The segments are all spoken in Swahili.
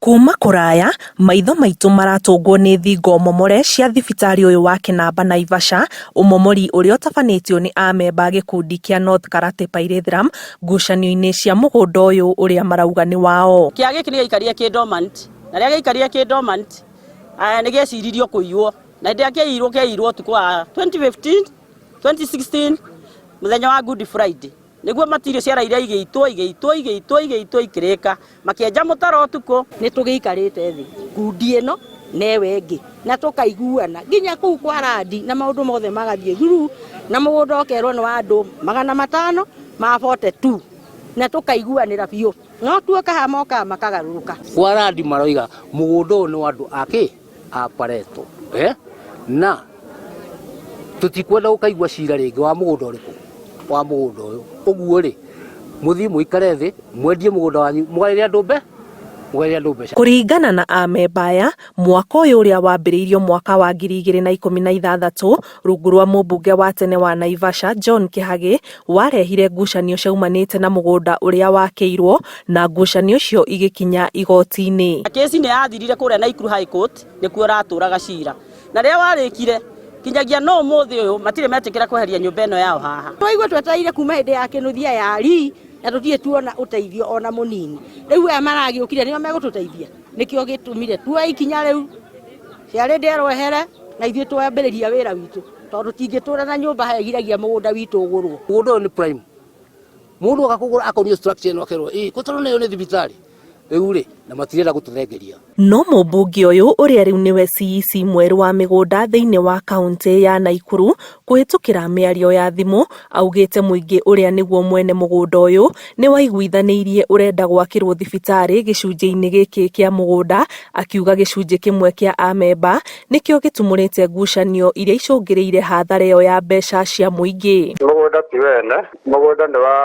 Kuma kũraya maitho maitũ maratũngwo nĩ thingo momore cia thibitari ũyũ wa Kinamba Naivasha, ũmomori ũrĩa ũtabanĩtio nĩ amemba gĩkundi kĩa North Karate Pyrethrum ngucanio-inĩ cia mũgũnda ũyũ ũrĩa marauga nĩ wao. Kĩa gĩkĩ nĩ gĩaikaria kĩ dormant, na rĩrĩa gĩaikaria kĩ dormant nĩ gĩeciririo kũiywo, na hĩndĩ ĩrĩa kĩaiyirwo ũtukũ wa 2015 2016 mũthenya wa Good Friday nĩguo matirio ciaraire igĩitwo ikĩrĩka makĩenja mũtaro ũtukũ. Nĩ tũgĩikarĩte thĩ ngundi ĩno newe ĩngĩ na tũkaiguana nginya kũu kwa randi na maũndũ mothe magathiĩ through na mũgũnda ũkerwo nĩ wa andũ 500 ma 42 na tũkaiguanĩra biũ, no tuoka hamoka makagarũrũka kwa randi maroiga mũgũnda ũyũ nĩ wa andũ akĩ aparetwo na tũtikwenda gũkaigua cira rĩngĩ wa mũgũnda ũrĩkũ wa mũgũnda ũyũ. Ũguo rĩ mũthii mũikare thĩ mwendie mũgũnda wanyu mũgarĩre andũ mbeca. Kũringana na amemba aya, mwaka ũyũ ũrĩa wambĩrĩirio mwaka wa 2016 rungu rwa mũmbunge wa tene wa Naivasha John Kĩhagĩ warehire ngucanio ciaumanĩte na mũgũnda ũrĩa wakĩirwo na ngucanio cio igĩkinya igoti-inĩ. Kesi nĩ yathirire kũrĩa Naikuru High Court nĩkuo ratũraga cira, na rĩrĩa warĩkire kinyagia no mũthĩ ũyũ matirĩ metĩkĩra kweheria nyũmba ĩno yao haha. Twaigua twetereire kuma hĩndĩ ya kĩnuthia yari na tũtirĩ tuona ũteithio ona mũnini. Rĩu aya maragĩũkire nĩo megũtũteithia, nĩkĩo gĩtũmire tuoe ikinya rĩu ciarĩ ndĩrwehere na ithuĩ twambĩrĩria wĩra witũ, tondũ tingĩtũra na nyũmba hegiragia mũgũnda witũ ũgũrwo. Mũgũnda ũyũ nĩ prime, mũndũ akakũgũra akonio structure ĩno akerwo gũtarwo nayo nĩ thibitarĩ rĩu rĩ na matirenda gũtũthengeria. No mũmbunge ũyũ ũrĩa rĩu nĩwe CEC mwerũ wa mĩgũnda thĩinĩ wa kaunti ya Naikuru kũhĩtũkĩra mĩario ya thimũ augĩte mũingĩ ũrĩa nĩguo mwene mũgũnda ũyũ nĩ waiguithanĩirie ũrenda gwakĩrwo thibitarĩ gĩcunjĩ-inĩ gĩkĩ kĩa mũgũnda, akiuga gĩcunjĩ kĩmwe kĩa amemba nĩkĩo gĩtumũrĩte ngucanio iria icũngĩrĩire hathara ĩyo ya mbeca cia mũingĩ. Mũgũnda ti wene, mũgũnda nĩ wa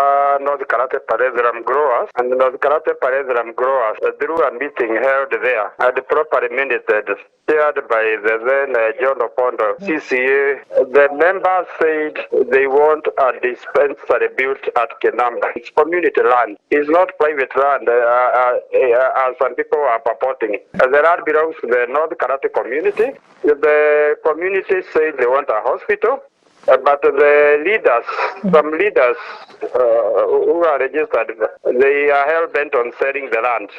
North Karate Pyrethrum growers, and North Karate Pyrethrum growers through a meeting held there and properly minuted, chaired by the then John Opondo CCA. The members said they want a dispensary built at Kinamba. It's community land. It's not private land as some people are purporting. The land belongs to the North Karate community. The community said they want a hospital. But the leaders, some leaders who are registered, they are hell-bent on selling the land.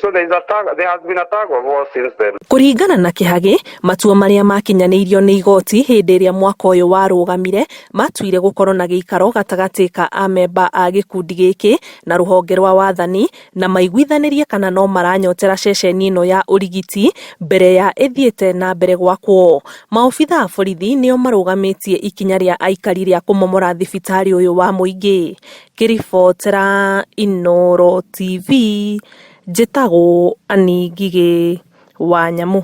So there has been a tug of war since then. Kũringana na Kĩhagĩ, matua marĩa makinyanĩirio nĩ igoti hĩndĩ ĩrĩa mwaka ũyũ warũgamire matuire gũkorwo na gĩikaro gatagatĩ ka amemba a gĩkundi gĩkĩ na rũhonge rwa wathani na maiguithanĩrie kana no maranyotera ceceni ĩno ya ũrigiti mbere ya ĩthiĩte na mbere gwakwo. Maobitha a borithi nĩo marũgamĩtie ikinya rĩa aikari rĩa kũmomora thibitarĩ ũyũ wa mũingĩ. Kĩribotera Inooro TV, njĩtagwo Ani Ngigĩ wa Nyamũ.